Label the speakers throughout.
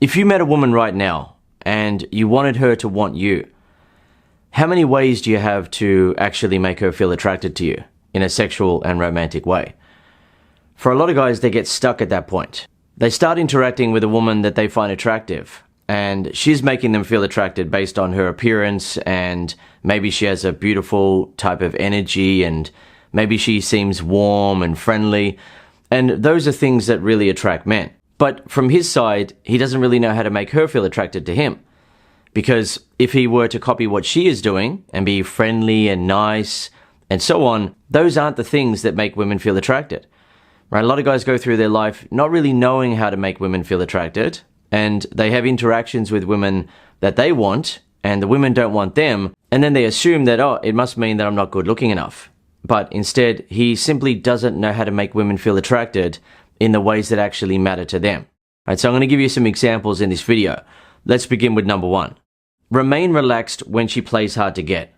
Speaker 1: If you met a woman right now and you wanted her to want you, how many ways do you have to actually make her feel attracted to you in a sexual and romantic way? For a lot of guys, they get stuck at that point. They start interacting with a woman that they find attractive, and she's making them feel attracted based on her appearance, and maybe she has a beautiful type of energy, and maybe she seems warm and friendly, and those are things that really attract men. But from his side, he doesn't really know how to make her feel attracted to him. Because if he were to copy what she is doing and be friendly and nice and so on, those aren't the things that make women feel attracted. Right? A lot of guys go through their life not really knowing how to make women feel attracted, and they have interactions with women that they want and the women don't want them, and then they assume that, oh, it must mean that I'm not good looking enough. But instead, he simply doesn't know how to make women feel attracted in the ways that actually matter to them. Right, so I'm going to give you some examples in this video. Let's begin with number 1. Remain relaxed when she plays hard to get.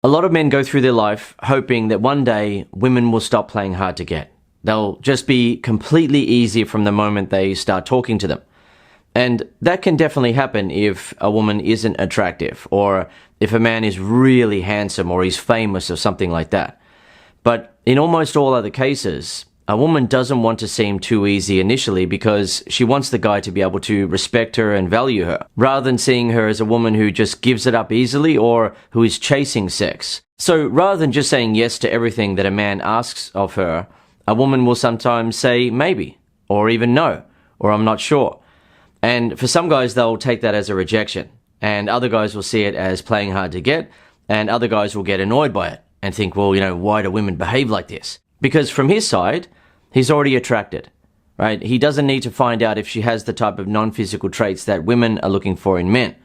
Speaker 1: A lot of men go through their life hoping that one day women will stop playing hard to get. They'll just be completely easy from the moment they start talking to them. And that can definitely happen if a woman isn't attractive, or if a man is really handsome, or he's famous, or something like that. But in almost all other cases, a woman doesn't want to seem too easy initially because she wants the guy to be able to respect her and value her, rather than seeing her as a woman who just gives it up easily or who is chasing sex. So rather than just saying yes to everything that a man asks of her, a woman will sometimes say maybe, or even no, or I'm not sure. And for some guys, they'll take that as a rejection, and other guys will see it as playing hard to get, and other guys will get annoyed by it and think, well, why do women behave like this? Because from his side, he's already attracted, right? He doesn't need to find out if she has the type of non-physical traits that women are looking for in men.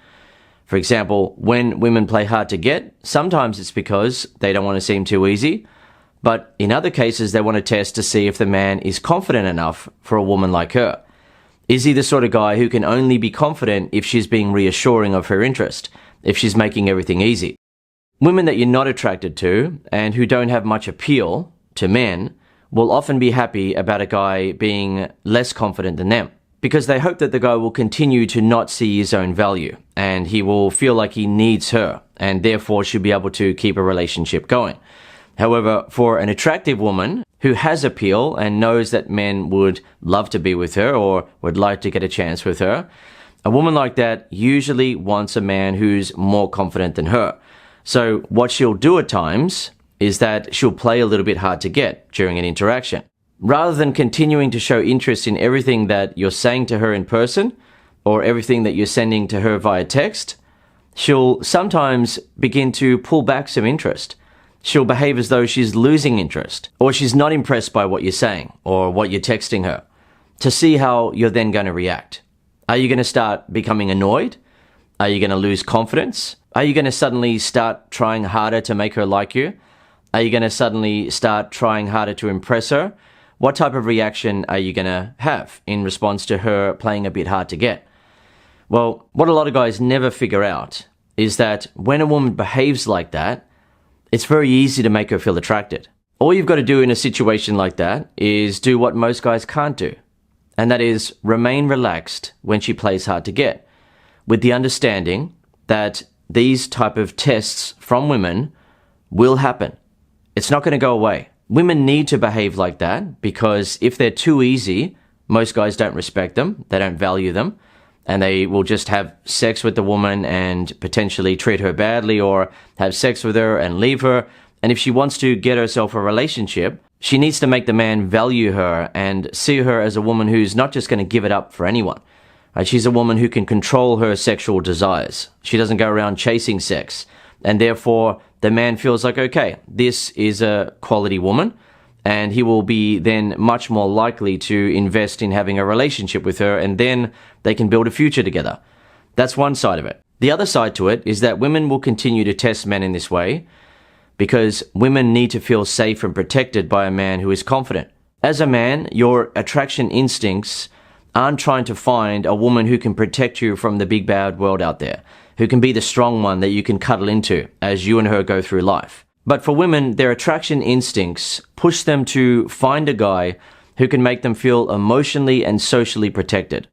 Speaker 1: For example, when women play hard to get, sometimes it's because they don't want to seem too easy, but in other cases, they want to test to see if the man is confident enough for a woman like her. Is he the sort of guy who can only be confident if she's being reassuring of her interest, if she's making everything easy? Women that you're not attracted to and who don't have much appeal to men will often be happy about a guy being less confident than them, because they hope that the guy will continue to not see his own value and he will feel like he needs her and therefore should be able to keep a relationship going. However, for an attractive woman who has appeal and knows that men would love to be with her or would like to get a chance with her, a woman like that usually wants a man who's more confident than her. So what she'll do at times is that she'll play a little bit hard to get during an interaction. Rather than continuing to show interest in everything that you're saying to her in person or everything that you're sending to her via text, she'll sometimes begin to pull back some interest. She'll behave as though she's losing interest, or she's not impressed by what you're saying or what you're texting her, to see how you're then going to react. Are you going to start becoming annoyed? Are you going to lose confidence? Are you going to suddenly start trying harder to make her like you? Are you going to suddenly start trying harder to impress her? What type of reaction are you going to have in response to her playing a bit hard to get? Well, what a lot of guys never figure out is that when a woman behaves like that, it's very easy to make her feel attracted. All you've got to do in a situation like that is do what most guys can't do, and that is remain relaxed when she plays hard to get, with the understanding that these type of tests from women will happen. It's not going to go away. Women need to behave like that because if they're too easy, most guys don't respect them, they don't value them, and they will just have sex with the woman and potentially treat her badly or have sex with her and leave her. And if she wants to get herself a relationship, she needs to make the man value her and see her as a woman who's not just going to give it up for anyone. Right? She's a woman who can control her sexual desires. She doesn't go around chasing sex. And therefore, the man feels like, okay, this is a quality woman, and he will be then much more likely to invest in having a relationship with her, and then they can build a future together. That's one side of it. The other side to it is that women will continue to test men in this way because women need to feel safe and protected by a man who is confident. As a man, your attraction instincts aren't trying to find a woman who can protect you from the big bad world out there, who can be the strong one that you can cuddle into as you and her go through life. But for women, their attraction instincts push them to find a guy who can make them feel emotionally and socially protected.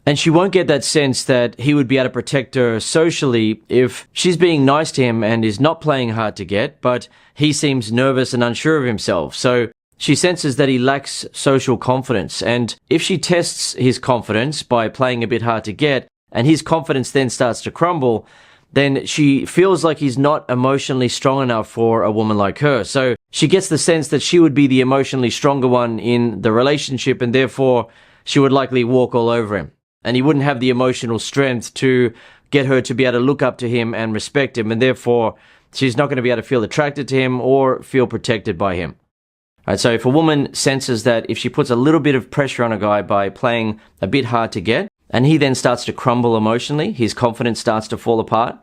Speaker 1: And she won't get that sense that he would be able to protect her socially if she's being nice to him and is not playing hard to get, but he seems nervous and unsure of himself. So she senses that he lacks social confidence. And if she tests his confidence by playing a bit hard to get, and his confidence then starts to crumble, then she feels like he's not emotionally strong enough for a woman like her. So she gets the sense that she would be the emotionally stronger one in the relationship, and therefore she would likely walk all over him. And he wouldn't have the emotional strength to get her to be able to look up to him and respect him, and therefore she's not going to be able to feel attracted to him or feel protected by him. Right, so if a woman senses that if she puts a little bit of pressure on a guy by playing a bit hard to get, and he then starts to crumble emotionally, his confidence starts to fall apart,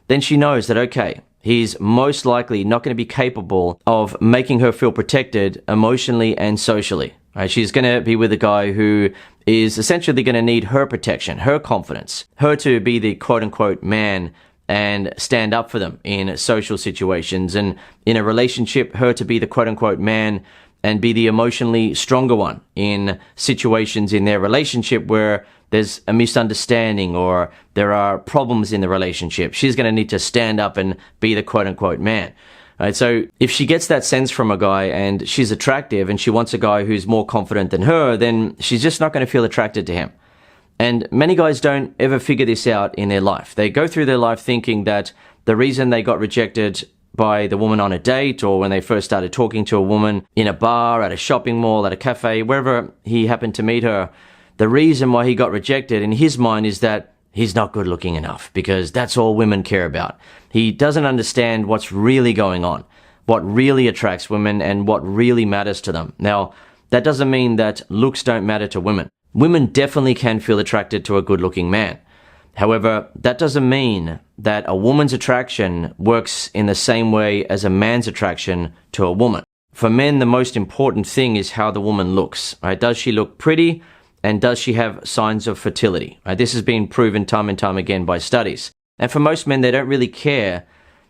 Speaker 1: then she knows that, okay, he's most likely not going to be capable of making her feel protected emotionally and socially. Right, she's going to be with a guy who is essentially going to need her protection, her confidence, her to be the quote-unquote man and stand up for them in social situations, and in a relationship, her to be the quote-unquote man and be the emotionally stronger one in situations in their relationship where there's a misunderstanding or there are problems in the relationship. She's going to need to stand up and be the quote-unquote man. Right, so if she gets that sense from a guy and she's attractive and she wants a guy who's more confident than her, then she's just not going to feel attracted to him. And many guys don't ever figure this out in their life. They go through their life thinking that the reason they got rejected by the woman on a date, or when they first started talking to a woman in a bar, at a shopping mall, at a cafe, wherever he happened to meet her, the reason why he got rejected in his mind is that he's not good looking enough, because that's all women care about. He doesn't understand what's really going on, what really attracts women and what really matters to them. Now, that doesn't mean that looks don't matter to women. Women definitely can feel attracted to a good looking man. However, that doesn't mean that a woman's attraction works in the same way as a man's attraction to a woman. For men, the most important thing is how the woman looks. Right? Does she look pretty? And does she have signs of fertility? Right? This has been proven time and time again by studies. And for most men, they don't really care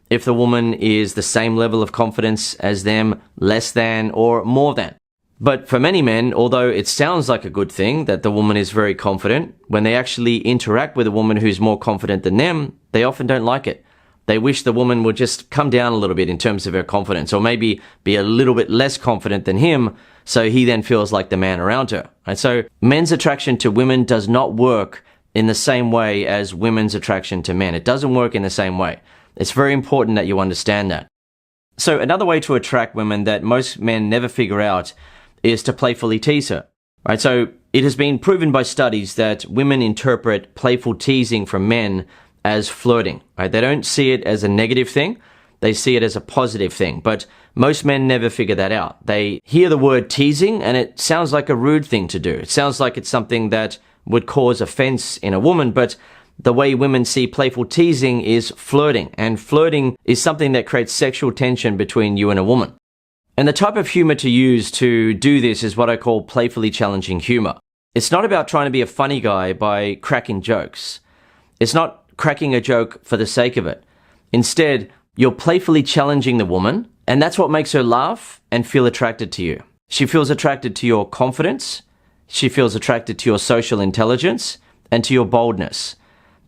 Speaker 1: if the woman is the same level of confidence as them, less than, or more than. But for many men, although it sounds like a good thing that the woman is very confident, when they actually interact with a woman who's more confident than them, they often don't like it. They wish the woman would just come down a little bit in terms of her confidence, or maybe be a little bit less confident than him, so he then feels like the man around her. And so men's attraction to women does not work in the same way as women's attraction to men. It doesn't work in the same way. It's very important that you understand that. So another way to attract women that most men never figure out is to playfully tease her. Right? So it has been proven by studies that women interpret playful teasing from men as flirting. Right? They don't see it as a negative thing. They see it as a positive thing. But most men never figure that out. They hear the word teasing and it sounds like a rude thing to do. It sounds like it's something that would cause offense in a woman, but the way women see playful teasing is flirting. And flirting is something that creates sexual tension between you and a woman. And the type of humor to use to do this is what I call playfully challenging humor. It's not about trying to be a funny guy by cracking jokes. It's not cracking a joke for the sake of it. Instead, you're playfully challenging the woman, and that's what makes her laugh and feel attracted to you. She feels attracted to your confidence, she feels attracted to your social intelligence, and to your boldness.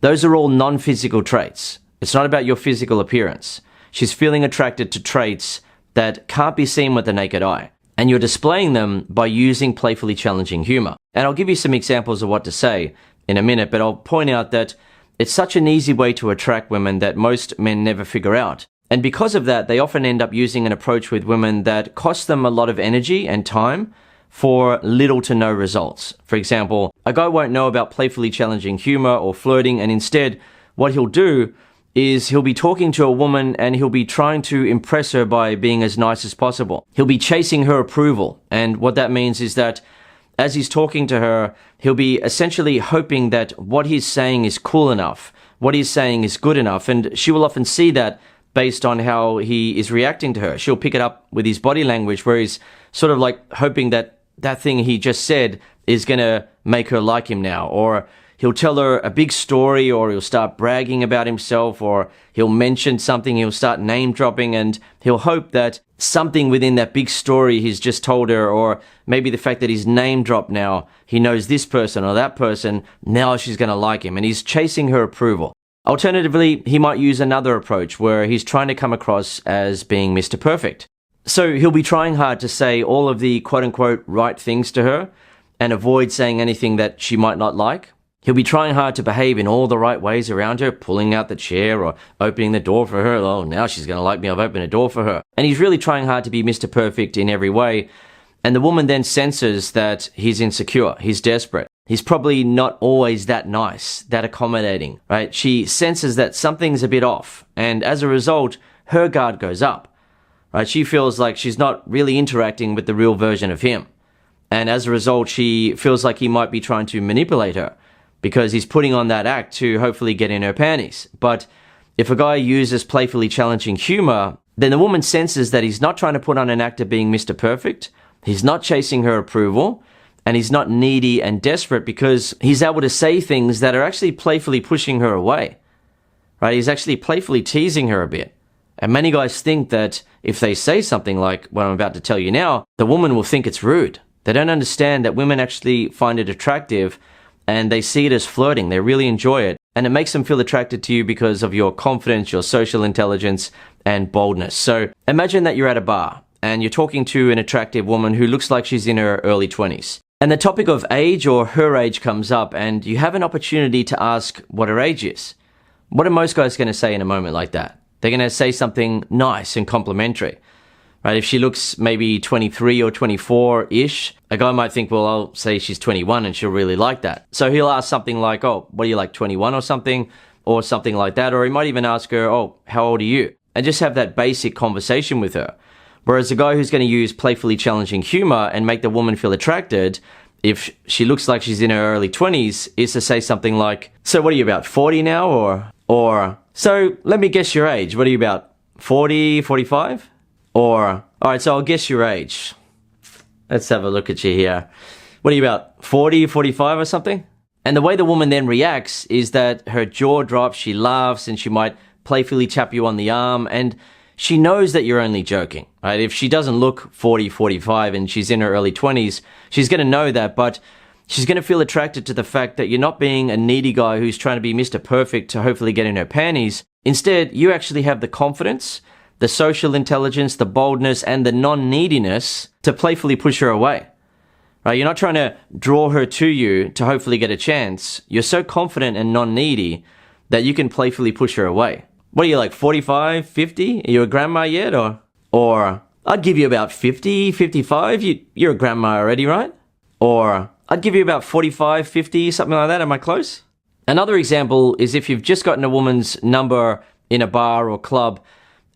Speaker 1: Those are all non-physical traits. It's not about your physical appearance. She's feeling attracted to traits that can't be seen with the naked eye. And you're displaying them by using playfully challenging humor. And I'll give you some examples of what to say in a minute, but I'll point out that it's such an easy way to attract women that most men never figure out. And because of that, they often end up using an approach with women that costs them a lot of energy and time for little to no results. For example, a guy won't know about playfully challenging humor or flirting, and instead what he'll do is he'll be talking to a woman and he'll be trying to impress her by being as nice as possible. He'll be chasing her approval. And what that means is that as he's talking to her, he'll be essentially hoping that what he's saying is cool enough, what he's saying is good enough. And she will often see that based on how he is reacting to her. She'll pick it up with his body language, where he's sort of like hoping that that thing he just said is going to make her like him now, or he'll tell her a big story, or he'll start bragging about himself, or he'll mention something, he'll start name dropping, and he'll hope that something within that big story he's just told her, or maybe the fact that he's name dropped now, he knows this person or that person, now she's going to like him, and he's chasing her approval. Alternatively, he might use another approach where he's trying to come across as being Mr. Perfect. So he'll be trying hard to say all of the quote-unquote right things to her and avoid saying anything that she might not like. He'll be trying hard to behave in all the right ways around her, pulling out the chair or opening the door for her. Oh, now she's going to like me, I've opened a door for her. And he's really trying hard to be Mr. Perfect in every way. And the woman then senses that he's insecure, he's desperate. He's probably not always that nice, that accommodating, right? She senses that something's a bit off. And as a result, her guard goes up, right? She feels like she's not really interacting with the real version of him. And as a result, she feels like he might be trying to manipulate her, because he's putting on that act to hopefully get in her panties. But if a guy uses playfully challenging humor, then the woman senses that he's not trying to put on an act of being Mr. Perfect, he's not chasing her approval, and he's not needy and desperate, because he's able to say things that are actually playfully pushing her away. Right? He's actually playfully teasing her a bit. And many guys think that if they say something like what I'm about to tell you now, the woman will think it's rude. They don't understand that women actually find it attractive, and they see it as flirting. They really enjoy it. And it makes them feel attracted to you because of your confidence, your social intelligence, and boldness. So imagine that you're at a bar and you're talking to an attractive woman who looks like she's in her early 20s. And the topic of age or her age comes up, and you have an opportunity to ask what her age is. What are most guys going to say in a moment like that? They're going to say something nice and complimentary. Right? If she looks maybe 23 or 24-ish, a guy might think, well, I'll say she's 21 and she'll really like that. So he'll ask something like, oh, what are you, like 21 or something like that. Or he might even ask her, oh, how old are you? And just have that basic conversation with her. Whereas a guy who's going to use playfully challenging humor and make the woman feel attracted, if she looks like she's in her early 20s, is to say something like, so what are you, about 40 now? Or, so let me guess your age. What are you, about 40, 45? Or, all right, so I'll guess your age. Let's have a look at you here. What are you, about 40, 45 or something? And the way the woman then reacts is that her jaw drops, she laughs, and she might playfully tap you on the arm, and she knows that you're only joking, right? If she doesn't look 40, 45 and she's in her early 20s, she's going to know that, but she's going to feel attracted to the fact that you're not being a needy guy who's trying to be Mr. Perfect to hopefully get in her panties. Instead, you actually have the confidence, the social intelligence, the boldness, and the non-neediness to playfully push her away. Right? You're not trying to draw her to you to hopefully get a chance. You're so confident and non-needy that you can playfully push her away. What are you, like 45, 50? Are you a grandma yet? Or I'd give you about 50, 55. You're a grandma already, right? Or I'd give you about 45, 50, something like that. Am I close? Another example is if you've just gotten a woman's number in a bar or club,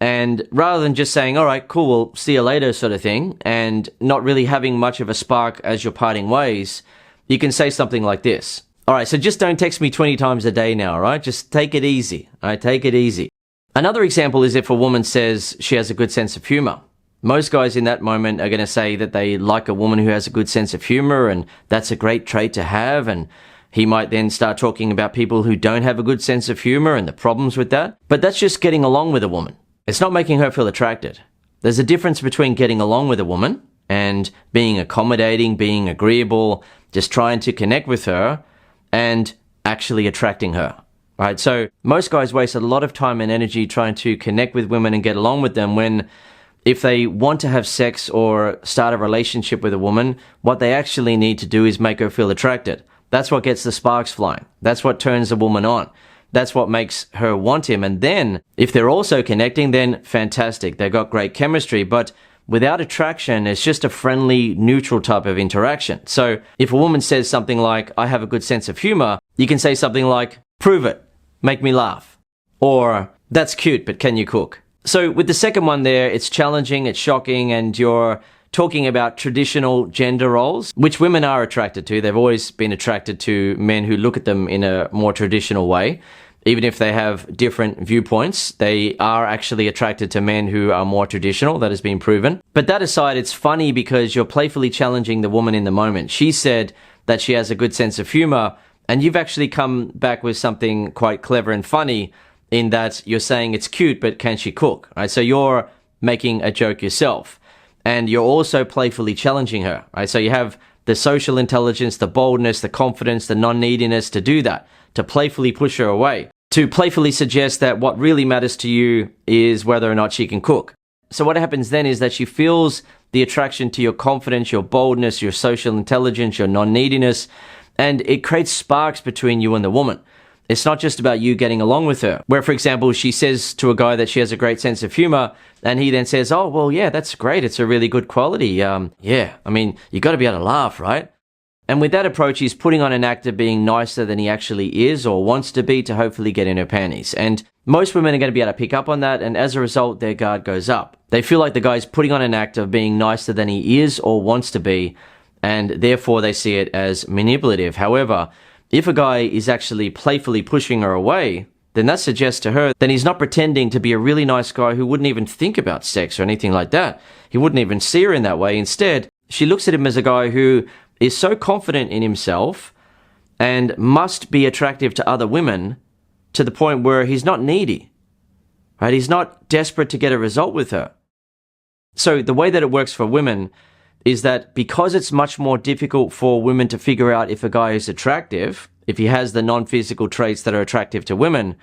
Speaker 1: and rather than just saying, all right, cool, we'll see you later sort of thing, and not really having much of a spark as you're parting ways, you can say something like this. All right, so just don't text me 20 times a day now, all right? Just take it easy, all right? Take it easy. Another example is if a woman says she has a good sense of humor. Most guys in that moment are going to say that they like a woman who has a good sense of humor, and that's a great trait to have, and he might then start talking about people who don't have a good sense of humor and the problems with that. But that's just getting along with a woman. It's not making her feel attracted. There's a difference between getting along with a woman and being accommodating, being agreeable, just trying to connect with her, and actually attracting her, right? So most guys waste a lot of time and energy trying to connect with women and get along with them, when if they want to have sex or start a relationship with a woman, what they actually need to do is make her feel attracted. That's what gets the sparks flying. That's what turns a woman on. That's what makes her want him. And then if they're also connecting, then fantastic. They've got great chemistry. But without attraction, it's just a friendly, neutral type of interaction. So if a woman says something like, I have a good sense of humor, you can say something like, prove it, make me laugh. Or, that's cute, but can you cook? So with the second one there, it's challenging, it's shocking, and you're talking about traditional gender roles, which women are attracted to. They've always been attracted to men who look at them in a more traditional way. Even if they have different viewpoints, they are actually attracted to men who are more traditional. That has been proven. But that aside, it's funny because you're playfully challenging the woman in the moment. She said that she has a good sense of humor, And you've actually come back with something quite clever and funny in that you're saying it's cute, but can she cook? Right? So you're making a joke yourself. And you're also playfully challenging her. Right? So you have the social intelligence, the boldness, the confidence, the non-neediness to do that, to playfully push her away, to playfully suggest that what really matters to you is whether or not she can cook. So what happens then is that she feels the attraction to your confidence, your boldness, your social intelligence, your non-neediness, and it creates sparks between you and the woman. It's not just about you getting along with her. Where, for example, she says to a guy that she has a great sense of humor, and he then says, oh, well, yeah, that's great. It's a really good quality. Yeah, I mean, you got to be able to laugh, right? And with that approach, he's putting on an act of being nicer than he actually is or wants to be to hopefully get in her panties. And most women are going to be able to pick up on that, and as a result, their guard goes up. They feel like the guy's putting on an act of being nicer than he is or wants to be, and therefore they see it as manipulative. However, if a guy is actually playfully pushing her away, then that suggests to her that he's not pretending to be a really nice guy who wouldn't even think about sex or anything like that. He wouldn't even see her in that way. Instead, she looks at him as a guy who is so confident in himself and must be attractive to other women to the point where he's not needy, right? He's not desperate to get a result with her. So the way that it works for women is that because it's much more difficult for women to figure out if a guy is attractive, if he has the non-physical traits that are attractive to women,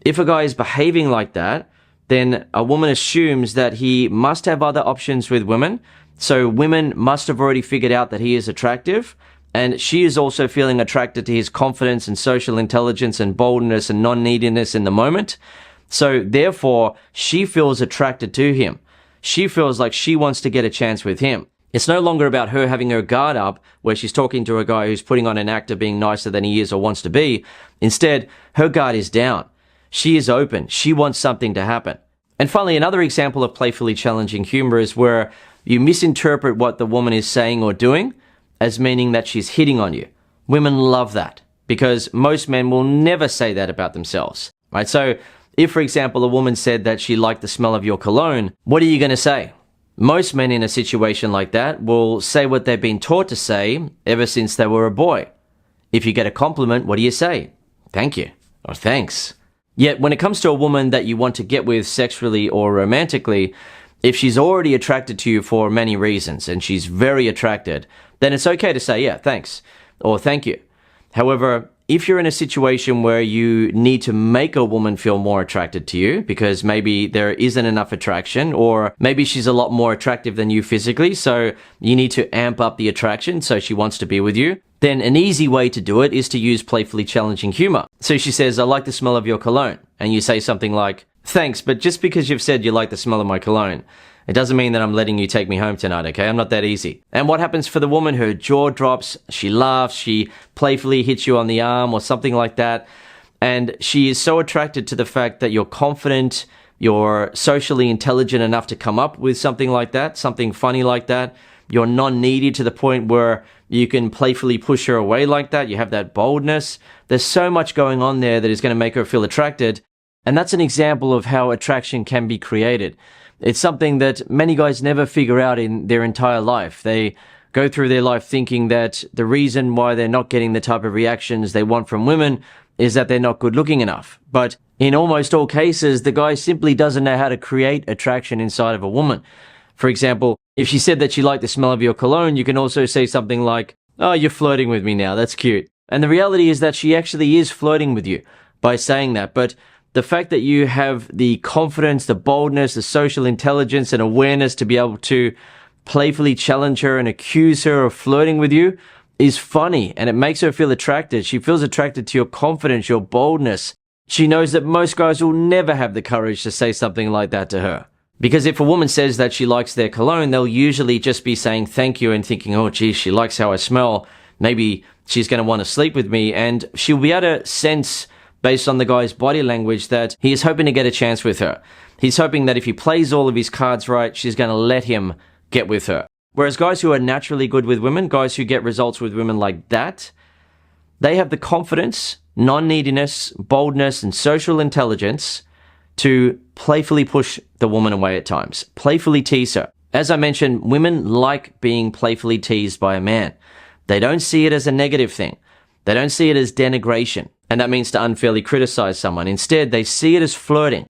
Speaker 1: if a guy is behaving like that, then a woman assumes that he must have other options with women. So women must have already figured out that he is attractive, and she is also feeling attracted to his confidence and social intelligence and boldness and non-neediness in the moment. So therefore, she feels attracted to him. She feels like she wants to get a chance with him. It's no longer about her having her guard up, where she's talking to a guy who's putting on an act of being nicer than he is or wants to be. Instead, her guard is down. She is open. She wants something to happen. And finally, another example of playfully challenging humor is where you misinterpret what the woman is saying or doing as meaning that she's hitting on you. Women love that because most men will never say that about themselves, right? So if, for example, a woman said that she liked the smell of your cologne, what are you going to say? Most men in a situation like that will say what they've been taught to say ever since they were a boy. If you get a compliment, what do you say? Thank you, or thanks. Yet when it comes to a woman that you want to get with sexually or romantically, if she's already attracted to you for many reasons and she's very attracted, then it's okay to say, yeah, thanks, or thank you. However, if you're in a situation where you need to make a woman feel more attracted to you because maybe there isn't enough attraction, or maybe she's a lot more attractive than you physically, so you need to amp up the attraction so she wants to be with you, then an easy way to do it is to use playfully challenging humor. So she says, I like the smell of your cologne. And you say something like, thanks, but just because you've said you like the smell of my cologne, it doesn't mean that I'm letting you take me home tonight, okay? I'm not that easy. And what happens for the woman? Her jaw drops, she laughs, she playfully hits you on the arm or something like that. And she is so attracted to the fact that you're confident, you're socially intelligent enough to come up with something like that, something funny like that. You're non-needy to the point where you can playfully push her away like that. You have that boldness. There's so much going on there that is going to make her feel attracted. And that's an example of how attraction can be created. It's something that many guys never figure out in their entire life. They go through their life thinking that the reason why they're not getting the type of reactions they want from women is that they're not good looking enough. But in almost all cases, the guy simply doesn't know how to create attraction inside of a woman. For example, if she said that she liked the smell of your cologne, you can also say something like, oh, you're flirting with me now, that's cute. And the reality is that she actually is flirting with you by saying that. But the fact that you have the confidence, the boldness, the social intelligence and awareness to be able to playfully challenge her and accuse her of flirting with you is funny, and it makes her feel attracted. She feels attracted to your confidence, your boldness. She knows that most guys will never have the courage to say something like that to her. Because if a woman says that she likes their cologne, they'll usually just be saying thank you and thinking, oh geez, she likes how I smell. Maybe she's going to want to sleep with me. And she'll be able to sense, based on the guy's body language, that he is hoping to get a chance with her. He's hoping that if he plays all of his cards right, she's going to let him get with her. Whereas guys who are naturally good with women, guys who get results with women like that, they have the confidence, non-neediness, boldness, and social intelligence to playfully push the woman away at times, playfully tease her. As I mentioned, women like being playfully teased by a man. They don't see it as a negative thing. They don't see it as denigration, and that means to unfairly criticize someone. Instead, they see it as flirting.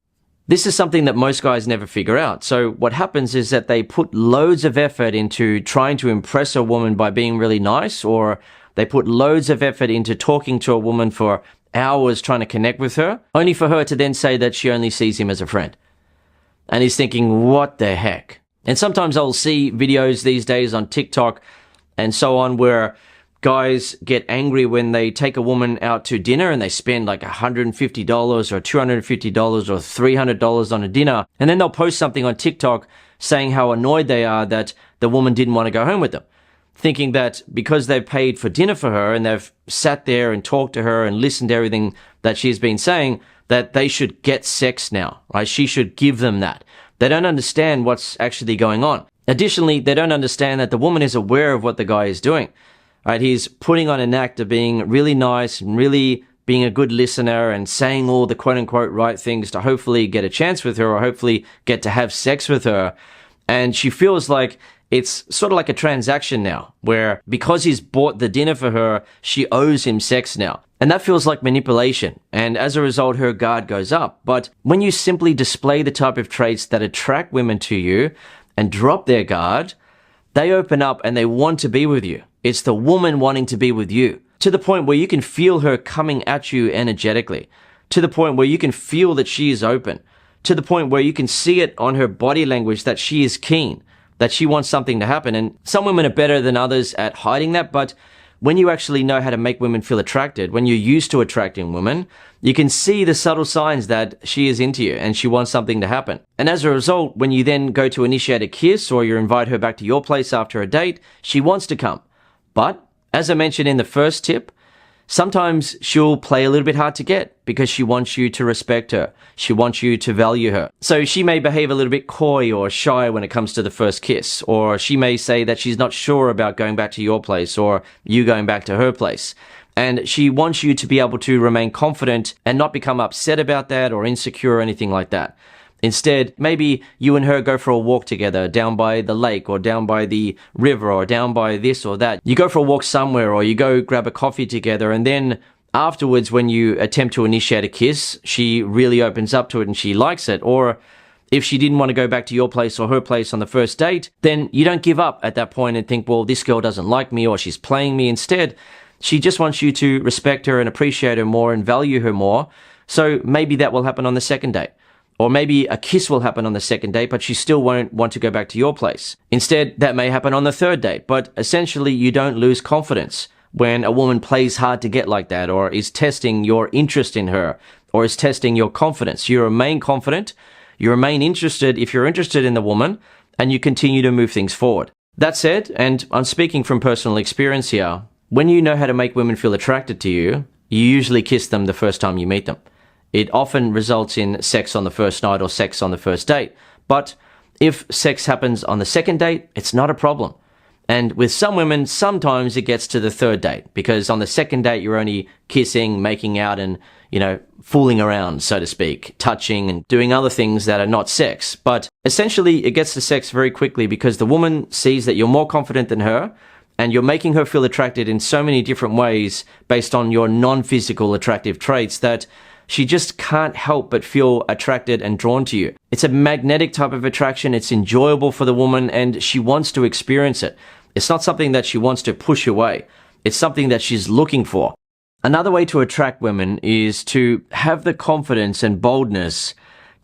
Speaker 1: This is something that most guys never figure out. So what happens is that they put loads of effort into trying to impress a woman by being really nice, or they put loads of effort into talking to a woman for hours trying to connect with her, only for her to then say that she only sees him as a friend. And he's thinking, what the heck? And sometimes I'll see videos these days on TikTok and so on where guys get angry when they take a woman out to dinner and they spend like $150 or $250 or $300 on a dinner. And then they'll post something on TikTok saying how annoyed they are that the woman didn't want to go home with them, thinking that because they've paid for dinner for her and they've sat there and talked to her and listened to everything that she's been saying, that they should get sex now, right? She should give them that. They don't understand what's actually going on. Additionally, they don't understand that the woman is aware of what the guy is doing. Right, he's putting on an act of being really nice and really being a good listener and saying all the quote-unquote right things to hopefully get a chance with her or hopefully get to have sex with her. And she feels like it's sort of like a transaction now, where because he's bought the dinner for her, she owes him sex now. And that feels like manipulation. And as a result, her guard goes up. But when you simply display the type of traits that attract women to you and drop their guard, they open up and they want to be with you. It's the woman wanting to be with you, to the point where you can feel her coming at you energetically, to the point where you can feel that she is open, to the point where you can see it on her body language that she is keen, that she wants something to happen. And some women are better than others at hiding that, but when you actually know how to make women feel attracted, when you're used to attracting women, you can see the subtle signs that she is into you and she wants something to happen. And as a result, when you then go to initiate a kiss or you invite her back to your place after a date, she wants to come. But as I mentioned in the first tip, sometimes she'll play a little bit hard to get because she wants you to respect her. She wants you to value her. So she may behave a little bit coy or shy when it comes to the first kiss, or she may say that she's not sure about going back to your place or you going back to her place. And she wants you to be able to remain confident and not become upset about that or insecure or anything like that. Instead, maybe you and her go for a walk together down by the lake or down by the river or down by this or that. You go for a walk somewhere or you go grab a coffee together, and then afterwards when you attempt to initiate a kiss, she really opens up to it and she likes it. Or if she didn't want to go back to your place or her place on the first date, then you don't give up at that point and think, well, this girl doesn't like me or she's playing me. Instead, she just wants you to respect her and appreciate her more and value her more. So maybe that will happen on the second date. Or maybe a kiss will happen on the second date, but she still won't want to go back to your place. Instead, that may happen on the third date, but essentially you don't lose confidence when a woman plays hard to get like that, or is testing your interest in her, or is testing your confidence. You remain confident, you remain interested if you're interested in the woman, and you continue to move things forward. That said, and I'm speaking from personal experience here, when you know how to make women feel attracted to you, you usually kiss them the first time you meet them. It often results in sex on the first night or sex on the first date. But if sex happens on the second date, it's not a problem. And with some women, sometimes it gets to the third date, because on the second date, you're only kissing, making out, and, fooling around, so to speak, touching and doing other things that are not sex. But essentially, it gets to sex very quickly because the woman sees that you're more confident than her, and you're making her feel attracted in so many different ways based on your non-physical attractive traits that she just can't help but feel attracted and drawn to you. It's a magnetic type of attraction. It's enjoyable for the woman and she wants to experience it. It's not something that she wants to push away. It's something that she's looking for. Another way to attract women is to have the confidence and boldness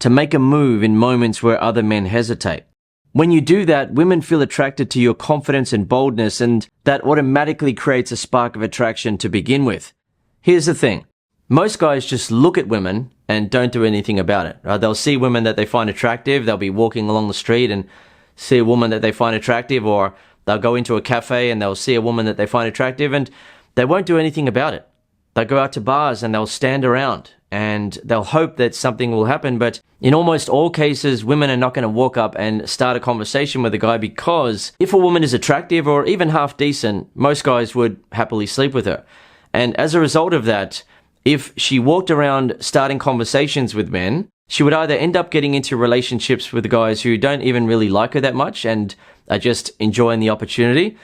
Speaker 1: to make a move in moments where other men hesitate. When you do that, women feel attracted to your confidence and boldness, and that automatically creates a spark of attraction to begin with. Here's the thing. Most guys just look at women and don't do anything about it. Right? They'll see women that they find attractive. They'll be walking along the street and see a woman that they find attractive, or they'll go into a cafe and they'll see a woman that they find attractive and they won't do anything about it. They'll go out to bars and they'll stand around and they'll hope that something will happen. But in almost all cases, women are not going to walk up and start a conversation with a guy, because if a woman is attractive or even half decent, most guys would happily sleep with her. And as a result of that, if she walked around starting conversations with men, she would either end up getting into relationships with guys who don't even really like her that much and are just enjoying the opportunity,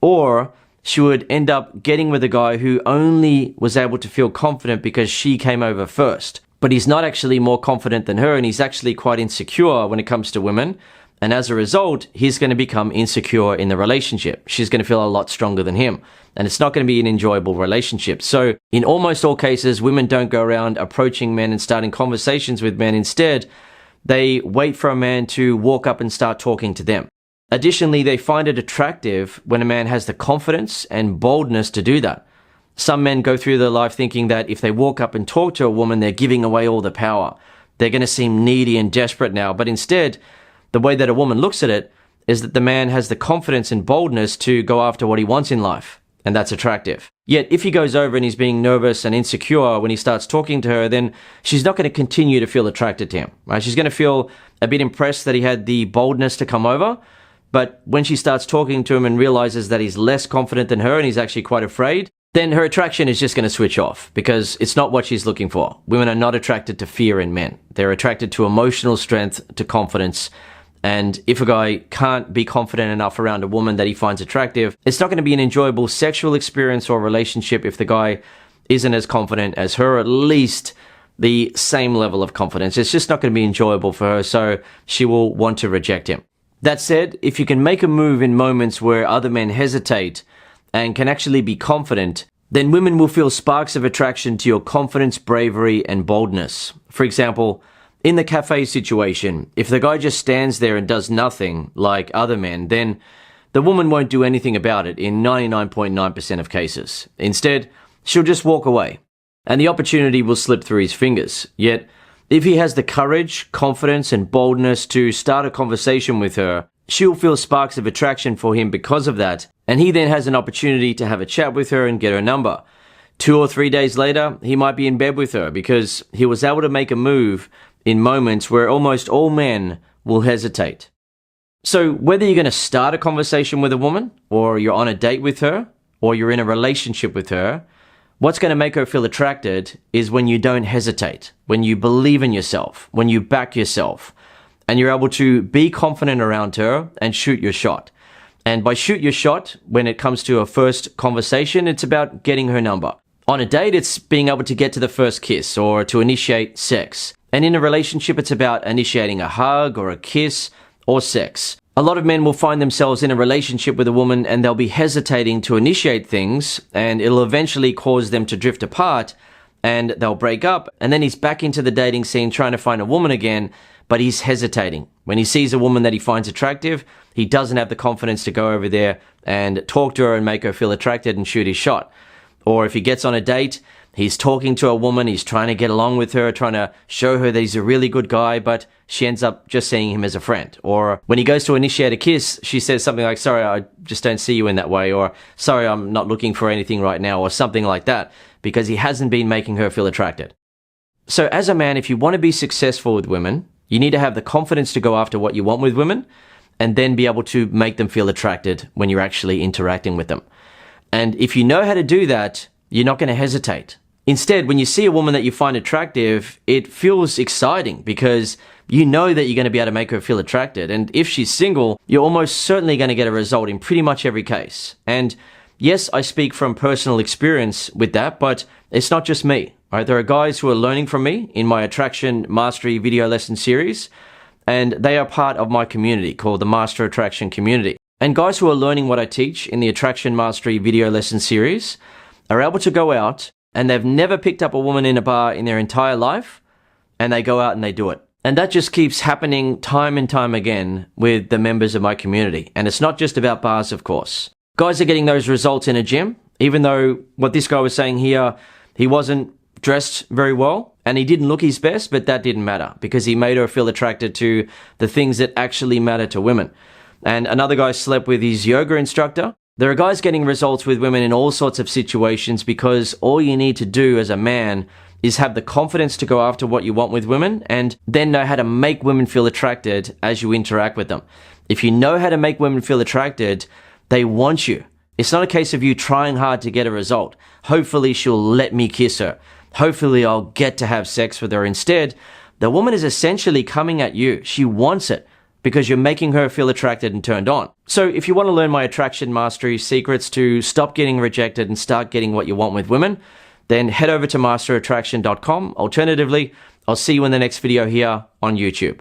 Speaker 1: or she would end up getting with a guy who only was able to feel confident because she came over first. But he's not actually more confident than her, and he's actually quite insecure when it comes to women. And as a result, he's going to become insecure in the relationship. She's going to feel a lot stronger than him. And it's not going to be an enjoyable relationship. So in almost all cases, women don't go around approaching men and starting conversations with men. Instead, they wait for a man to walk up and start talking to them. Additionally, they find it attractive when a man has the confidence and boldness to do that. Some men go through their life thinking that if they walk up and talk to a woman, they're giving away all the power. They're going to seem needy and desperate now. But instead, the way that a woman looks at it is that the man has the confidence and boldness to go after what he wants in life. And that's attractive. Yet, if he goes over and he's being nervous and insecure when he starts talking to her, then she's not going to continue to feel attracted to him, right? She's going to feel a bit impressed that he had the boldness to come over. But when she starts talking to him and realizes that he's less confident than her and he's actually quite afraid, then her attraction is just going to switch off because it's not what she's looking for. Women are not attracted to fear in men. They're attracted to emotional strength, to confidence. And if a guy can't be confident enough around a woman that he finds attractive, it's not going to be an enjoyable sexual experience or relationship if the guy isn't as confident as her, at least the same level of confidence. It's just not going to be enjoyable for her, so she will want to reject him. That said, if you can make a move in moments where other men hesitate and can actually be confident, then women will feel sparks of attraction to your confidence, bravery, and boldness. For example, in the cafe situation, if the guy just stands there and does nothing like other men, then the woman won't do anything about it in 99.9% of cases. Instead, she'll just walk away, and the opportunity will slip through his fingers. Yet, if he has the courage, confidence, and boldness to start a conversation with her, she'll feel sparks of attraction for him because of that, and he then has an opportunity to have a chat with her and get her number. 2 or 3 days later, he might be in bed with her because he was able to make a move in moments where almost all men will hesitate. So whether you're going to start a conversation with a woman, or you're on a date with her, or you're in a relationship with her, what's going to make her feel attracted is when you don't hesitate, when you believe in yourself, when you back yourself, and you're able to be confident around her and shoot your shot. And by shoot your shot, when it comes to a first conversation, it's about getting her number. On a date, it's being able to get to the first kiss or to initiate sex. And in a relationship, it's about initiating a hug or a kiss or sex. A lot of men will find themselves in a relationship with a woman and they'll be hesitating to initiate things, and it'll eventually cause them to drift apart and they'll break up. And then he's back into the dating scene trying to find a woman again, but he's hesitating. When he sees a woman that he finds attractive, he doesn't have the confidence to go over there and talk to her and make her feel attracted and shoot his shot. Or if he gets on a date, he's talking to a woman, he's trying to get along with her, trying to show her that he's a really good guy, but she ends up just seeing him as a friend. Or when he goes to initiate a kiss, she says something like, "Sorry, I just don't see you in that way," or "Sorry, I'm not looking for anything right now," or something like that, because he hasn't been making her feel attracted. So as a man, if you want to be successful with women, you need to have the confidence to go after what you want with women, and then be able to make them feel attracted when you're actually interacting with them. And if you know how to do that, you're not going to hesitate. Instead, when you see a woman that you find attractive, it feels exciting because you know that you're going to be able to make her feel attracted. And if she's single, you're almost certainly going to get a result in pretty much every case. And yes, I speak from personal experience with that, but it's not just me, right? There are guys who are learning from me in my Attraction Mastery video lesson series, and they are part of my community called the Master Attraction Community. And guys who are learning what I teach in the Attraction Mastery video lesson series are able to go out and they've never picked up a woman in a bar in their entire life, and they go out and they do it. And that just keeps happening time and time again with the members of my community. And it's not just about bars, of course. Guys are getting those results in a gym, even though what this guy was saying here, he wasn't dressed very well and he didn't look his best, but that didn't matter because he made her feel attracted to the things that actually matter to women. And another guy slept with his yoga instructor. There are guys getting results with women in all sorts of situations because all you need to do as a man is have the confidence to go after what you want with women and then know how to make women feel attracted as you interact with them. If you know how to make women feel attracted, they want you. It's not a case of you trying hard to get a result. Hopefully she'll let me kiss her. Hopefully I'll get to have sex with her. Instead, the woman is essentially coming at you. She wants it because you're making her feel attracted and turned on. So if you want to learn my attraction mastery secrets to stop getting rejected and start getting what you want with women, then head over to masterattraction.com. Alternatively, I'll see you in the next video here on YouTube.